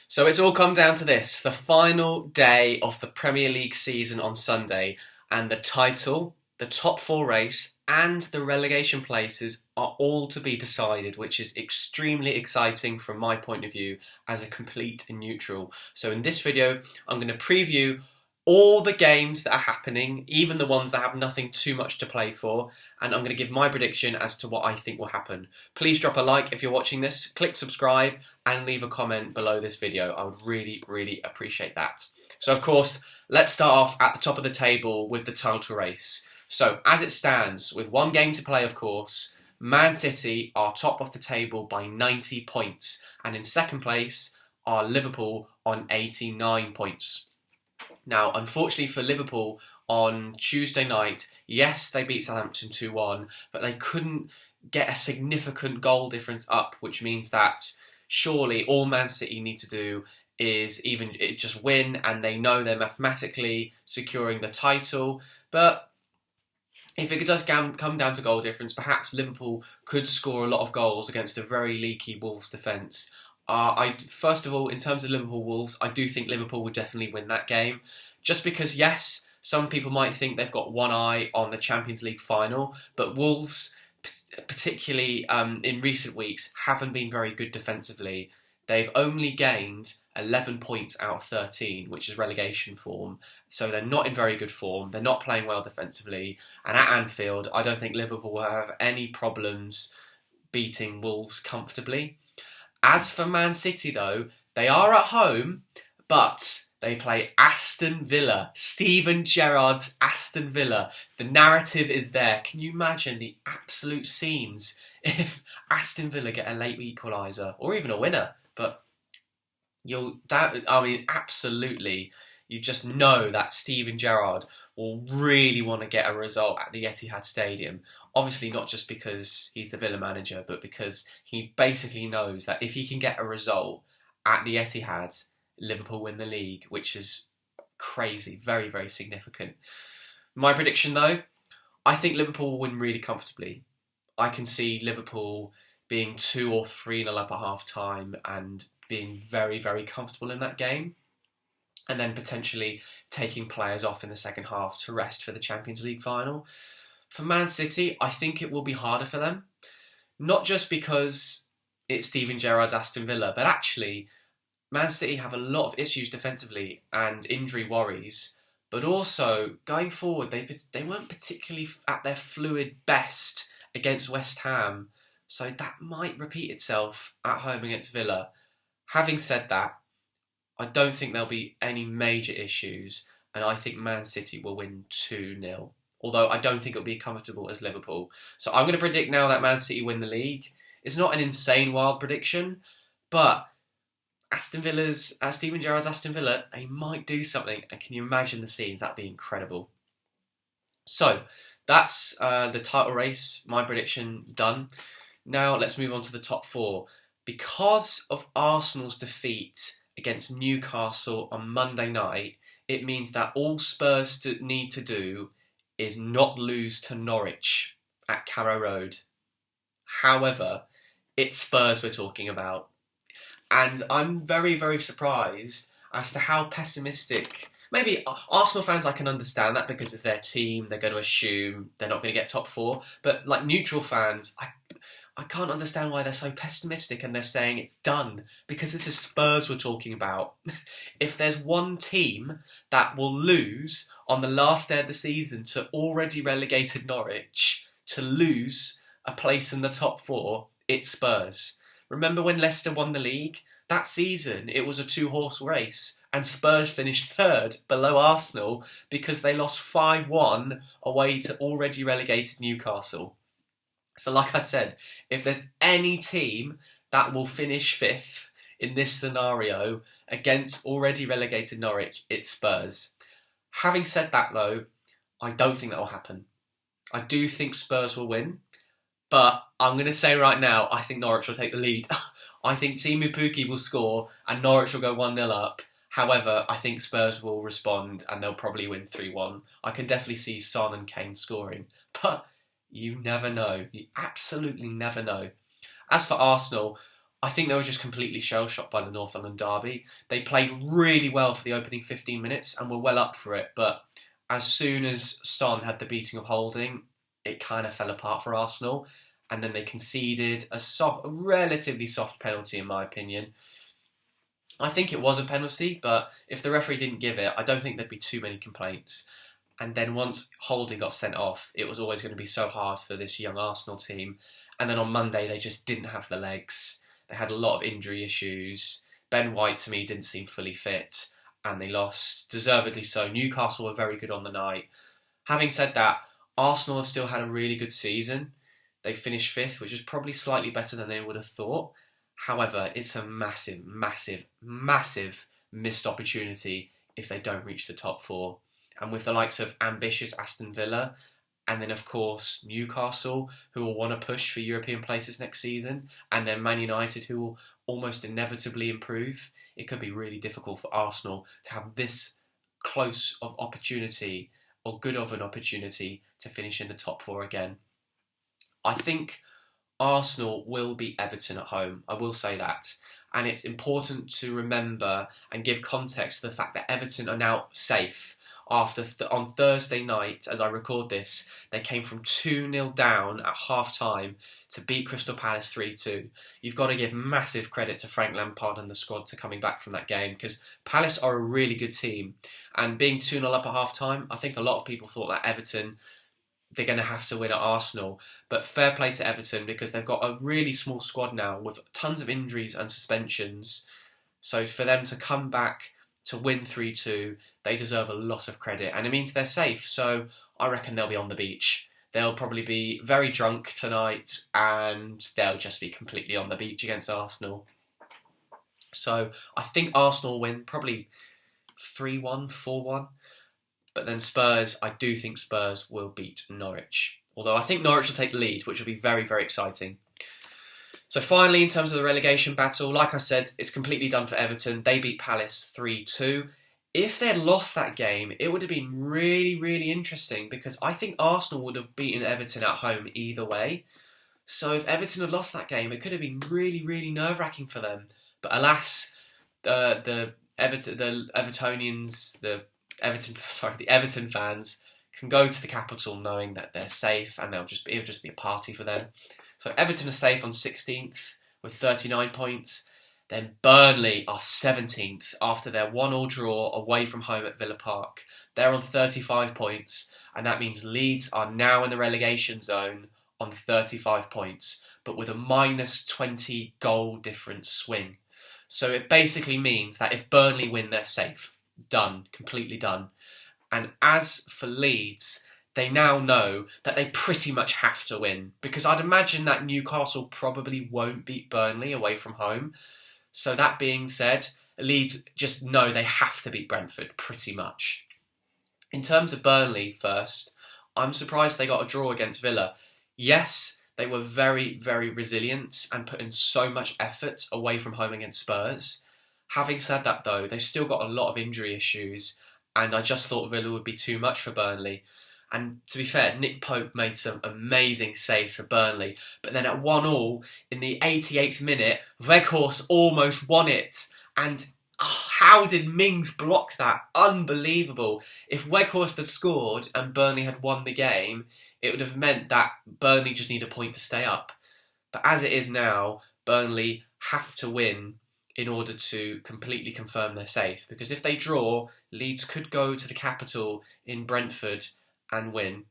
So it's all come down to this, the final day of the Premier League season on Sunday, and the title, the top four race, and the relegation places are all to be decided, which is extremely exciting from my point of view as a complete and neutral. So in this video, I'm going to preview all the games that are happening, even the ones that have nothing too much to play for, and I'm going to give my prediction as to what I think will happen. Please drop a like if you're watching this, click subscribe, and leave a comment below this video. I would really appreciate that. So of course, let's start off at the top of the table with the title race. So as it stands, with one game to play of course, Man City are top of the table by 90 points, and in second place are Liverpool on 89 points. Now, unfortunately for Liverpool, on Tuesday night, yes, they beat Southampton 2-1, but they couldn't get a significant goal difference up, which means that surely all Man City need to do is just win, and they know they're mathematically securing the title. But if it does come down to goal difference, perhaps Liverpool could score a lot of goals against a very leaky Wolves defence. First of all, in terms of Liverpool Wolves, I do think Liverpool would definitely win that game. Just because, yes, some people might think they've got one eye on the Champions League final, but Wolves, particularly in recent weeks, haven't been very good defensively. They've only gained 11 points out of 13, which is relegation form. So they're not in very good form. They're not playing well defensively. And at Anfield, I don't think Liverpool will have any problems beating Wolves comfortably. As for Man City, though, they are at home, but they play Aston Villa. Steven Gerrard's Aston Villa. The narrative is there. Can you imagine the absolute scenes if Aston Villa get a late equaliser or even a winner? But absolutely, you just know that Steven Gerrard will really want to get a result at the Etihad Stadium. Obviously not just because he's the Villa manager, but because he basically knows that if he can get a result at the Etihad, Liverpool win the league, which is crazy, very significant. My prediction though, I think Liverpool will win really comfortably. I can see Liverpool being 2 or 3-0 up at half time and being very comfortable in that game, and then potentially taking players off in the second half to rest for the Champions League final. For Man City, I think it will be harder for them. Not just because it's Steven Gerrard's Aston Villa, but actually, Man City have a lot of issues defensively and injury worries. But also, going forward, they weren't particularly at their fluid best against West Ham. So that might repeat itself at home against Villa. Having said that, I don't think there'll be any major issues, and I think Man City will win 2-0. Although I don't think it'll be comfortable as Liverpool. So I'm going to predict now that Man City win the league. It's not an insane wild prediction, but Steven Gerrard's Aston Villa, they might do something. And can you imagine the scenes? That'd be incredible. So that's the title race, my prediction done. Now let's move on to the top four. Because of Arsenal's defeat against Newcastle on Monday night, it means that all Spurs need to do is not lose to Norwich at Carrow Road. However, it's Spurs we're talking about. And I'm very surprised as to how pessimistic. Maybe Arsenal fans, I can understand that because it's their team, they're going to assume they're not going to get top four. But like neutral fans, I can't understand why they're so pessimistic and they're saying it's done, because this is Spurs we're talking about. If there's one team that will lose on the last day of the season to already relegated Norwich, to lose a place in the top four, it's Spurs. Remember when Leicester won the league? That season, it was a two-horse race, and Spurs finished third below Arsenal because they lost 5-1 away to already relegated Newcastle. So like I said, if there's any team that will finish fifth in this scenario against already relegated Norwich, it's Spurs. Having said that though, I don't think that will happen. I do think Spurs will win, but I'm going to say right now, I think Norwich will take the lead. I think Timu Pukki will score and Norwich will go 1-0 up. However, I think Spurs will respond and they'll probably win 3-1. I can definitely see Son and Kane scoring, but you never know. You absolutely never know. As for Arsenal, I think they were just completely shell-shocked by the North London derby. They played really well for the opening 15 minutes and were well up for it, but as soon as Son had the beating of Holding, it kind of fell apart for Arsenal, and then they conceded a relatively soft penalty, in my opinion. I think it was a penalty, but if the referee didn't give it, I don't think there'd be too many complaints. And then once Holding got sent off, it was always going to be so hard for this young Arsenal team. And then on Monday, they just didn't have the legs. They had a lot of injury issues. Ben White, to me, didn't seem fully fit, and they lost, deservedly so. Newcastle were very good on the night. Having said that, Arsenal have still had a really good season. They finished 5th, which is probably slightly better than they would have thought. However, it's a massive, massive, massive missed opportunity if they don't reach the top 4. And with the likes of ambitious Aston Villa, and then of course Newcastle, who will want to push for European places next season, and then Man United, who will almost inevitably improve, it could be really difficult for Arsenal to have this close of opportunity, or good of an opportunity, to finish in the top 4 again. I think Arsenal will beat Everton at home, I will say that. And it's important to remember and give context to the fact that Everton are now safe. After on Thursday night, as I record this, they came from 2-0 down at half-time to beat Crystal Palace 3-2. You've got to give massive credit to Frank Lampard and the squad to coming back from that game, because Palace are a really good team. And being 2-0 up at half-time, I think a lot of people thought that Everton, they're going to have to win at Arsenal. But fair play to Everton, because they've got a really small squad now with tons of injuries and suspensions. So for them to come back to win 3-2, they deserve a lot of credit, and it means they're safe. So I reckon they'll be on the beach. They'll probably be very drunk tonight, and they'll just be completely on the beach against Arsenal. So I think Arsenal win, probably 3-1, 4-1. But then Spurs, I do think Spurs will beat Norwich. Although I think Norwich will take the lead, which will be very, very exciting. So finally, in terms of the relegation battle, like I said, it's completely done for Everton. They beat Palace 3-2. If they had lost that game, it would have been really, really interesting, because I think Arsenal would have beaten Everton at home either way. So if Everton had lost that game, it could have been really, really nerve-wracking for them. But alas, the Everton fans can go to the capital knowing that they're safe, and it'll just be a party for them. So Everton are safe on 16th with 39 points. Then Burnley are 17th after their 1-1 draw away from home at Villa Park. They're on 35 points, and that means Leeds are now in the relegation zone on 35 points, but with a minus 20 goal difference swing. So it basically means that if Burnley win, they're safe. Done. Completely done. And as for Leeds, they now know that they pretty much have to win, because I'd imagine that Newcastle probably won't beat Burnley away from home. So that being said, Leeds just know they have to beat Brentford, pretty much. In terms of Burnley first, I'm surprised they got a draw against Villa. Yes, they were very, very resilient and put in so much effort away from home against Spurs. Having said that though, they've still got a lot of injury issues, and I just thought Villa would be too much for Burnley. And to be fair, Nick Pope made some amazing saves for Burnley. But then at 1-1, in the 88th minute, Weghorst almost won it. And how did Mings block that? Unbelievable. If Weghorst had scored and Burnley had won the game, it would have meant that Burnley just need a point to stay up. But as it is now, Burnley have to win in order to completely confirm they're safe. Because if they draw, Leeds could go to the capital in Brentford and win.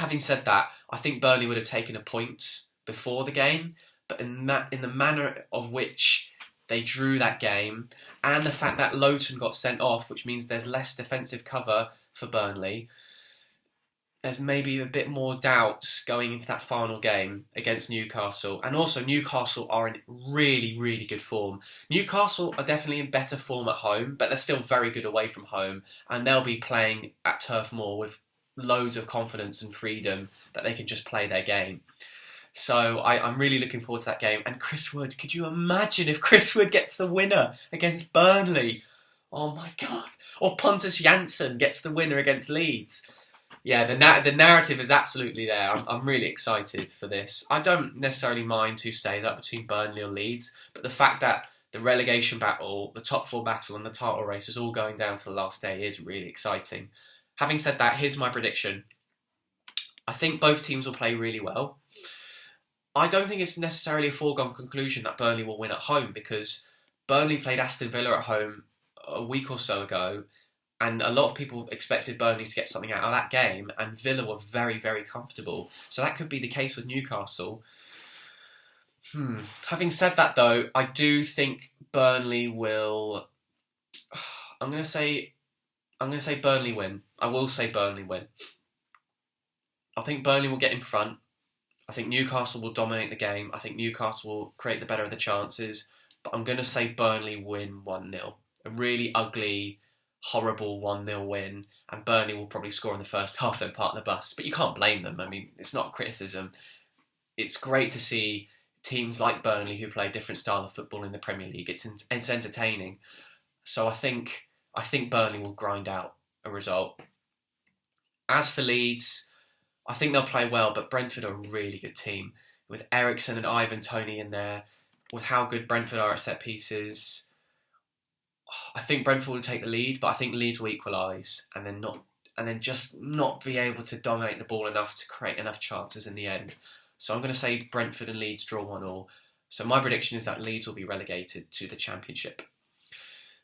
Having said that, I think Burnley would have taken a point before the game, but in the manner of which they drew that game, and the fact that Lowton got sent off, which means there's less defensive cover for Burnley, there's maybe a bit more doubt going into that final game against Newcastle. And also Newcastle are in really, really good form. Newcastle are definitely in better form at home, but they're still very good away from home, and they'll be playing at Turf Moor with loads of confidence and freedom that they can just play their game. So I'm really looking forward to that game. And Chris Wood, could you imagine if Chris Wood gets the winner against Burnley? Oh my God. Or Pontus Jansson gets the winner against Leeds. Yeah, the narrative is absolutely there. I'm really excited for this. I don't necessarily mind who stays up between Burnley or Leeds, but the fact that the relegation battle, the top four battle, and the title race is all going down to the last day is really exciting. Having said that, here's my prediction. I think both teams will play really well. I don't think it's necessarily a foregone conclusion that Burnley will win at home, because Burnley played Aston Villa at home a week or so ago, and a lot of people expected Burnley to get something out of that game, and Villa were very, very comfortable. So that could be the case with Newcastle. Having said that, though, I do think Burnley will. I'm going to say Burnley win. I will say Burnley win. I think Burnley will get in front. I think Newcastle will dominate the game. I think Newcastle will create the better of the chances. But I'm going to say Burnley win 1-0. A really ugly, horrible 1-0 win. And Burnley will probably score in the first half and part of the bus. But you can't blame them. I mean, it's not criticism. It's great to see teams like Burnley who play a different style of football in the Premier League. It's entertaining. So I think Burnley will grind out a result. As for Leeds, I think they'll play well, but Brentford are a really good team. With Eriksen and Ivan Toney in there, with how good Brentford are at set pieces, I think Brentford will take the lead, but I think Leeds will equalise and then just not be able to dominate the ball enough to create enough chances in the end. So I'm going to say Brentford and Leeds draw 1-1. So my prediction is that Leeds will be relegated to the Championship.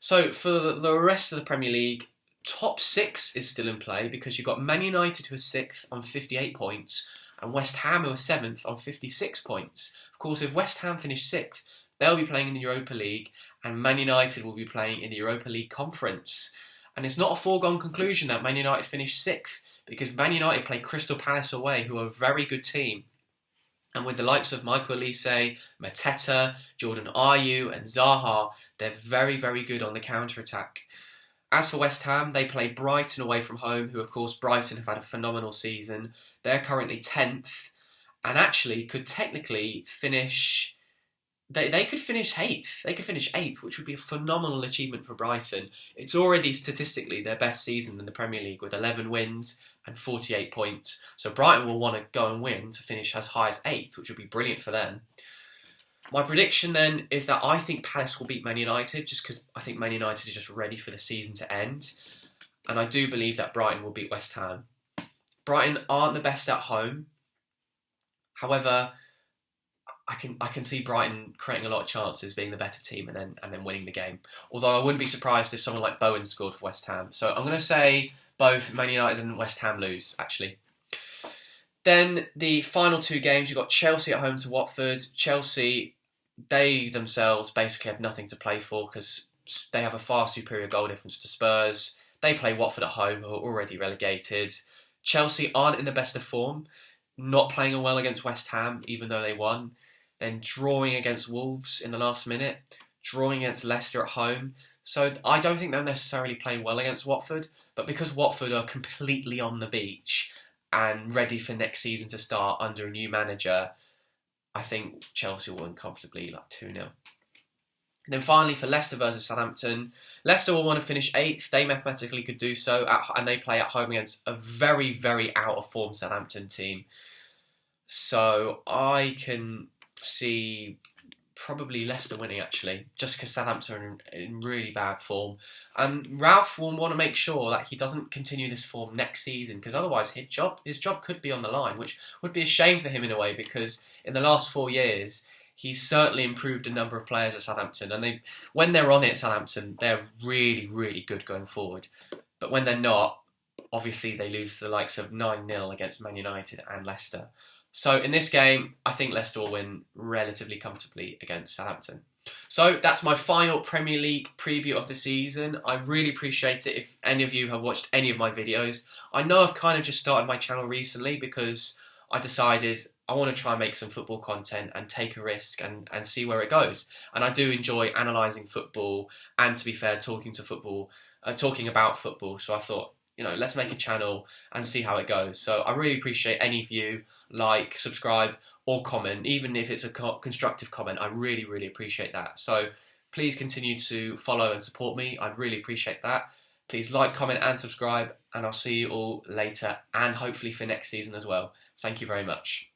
So for the rest of the Premier League, top 6 is still in play, because you've got Man United who are 6th on 58 points and West Ham who are 7th on 56 points. Of course, if West Ham finish 6th, they'll be playing in the Europa League, and Man United will be playing in the Europa League Conference. And it's not a foregone conclusion that Man United finish 6th, because Man United play Crystal Palace away, who are a very good team. And with the likes of Michael Olise, Mateta, Jordan Ayew and Zaha, they're very, very good on the counter-attack. As for West Ham, they play Brighton away from home, who of course Brighton have had a phenomenal season. They're currently 10th and actually could technically finish. They could finish 8th. They could finish 8th, which would be a phenomenal achievement for Brighton. It's already statistically their best season in the Premier League, with 11 wins and 48 points. So Brighton will want to go and win to finish as high as 8th, which would be brilliant for them. My prediction then is that I think Palace will beat Man United, just because I think Man United are just ready for the season to end. And I do believe that Brighton will beat West Ham. Brighton aren't the best at home. However, I can see Brighton creating a lot of chances, being the better team, and then winning the game. Although I wouldn't be surprised if someone like Bowen scored for West Ham. So I'm going to say both Man United and West Ham lose, actually. Then the final 2 games, you've got Chelsea at home to Watford. Chelsea, they themselves basically have nothing to play for, because they have a far superior goal difference to Spurs. They play Watford at home, who are already relegated. Chelsea aren't in the best of form, not playing well against West Ham, even though they won. Then drawing against Wolves in the last minute, drawing against Leicester at home. So I don't think they'll necessarily play well against Watford, but because Watford are completely on the beach and ready for next season to start under a new manager, I think Chelsea will win comfortably, like 2-0. And then finally for Leicester versus Southampton, Leicester will want to finish 8th. They mathematically could do so, and they play at home against a very, very out of form Southampton team. So I can see probably Leicester winning, actually, just because Southampton are in really bad form. And Ralph will want to make sure that he doesn't continue this form next season, because otherwise his job could be on the line, which would be a shame for him in a way, because in the last 4 years he's certainly improved a number of players at Southampton, and when they're on it, Southampton, they're really, really good going forward. But when they're not, obviously they lose to the likes of 9-0 against Man United and Leicester. So in this game, I think Leicester will win relatively comfortably against Southampton. So that's my final Premier League preview of the season. I really appreciate it if any of you have watched any of my videos. I know I've kind of just started my channel recently because I decided I want to try and make some football content and take a risk and see where it goes. And I do enjoy analysing football and, to be fair, talking about football. So I thought, let's make a channel and see how it goes. So I really appreciate any of you like, subscribe or comment, even if it's a constructive comment. I really, really appreciate that. So please continue to follow and support me. I'd really appreciate that. Please like, comment, and subscribe, and I'll see you all later, and hopefully for next season as well. Thank you very much.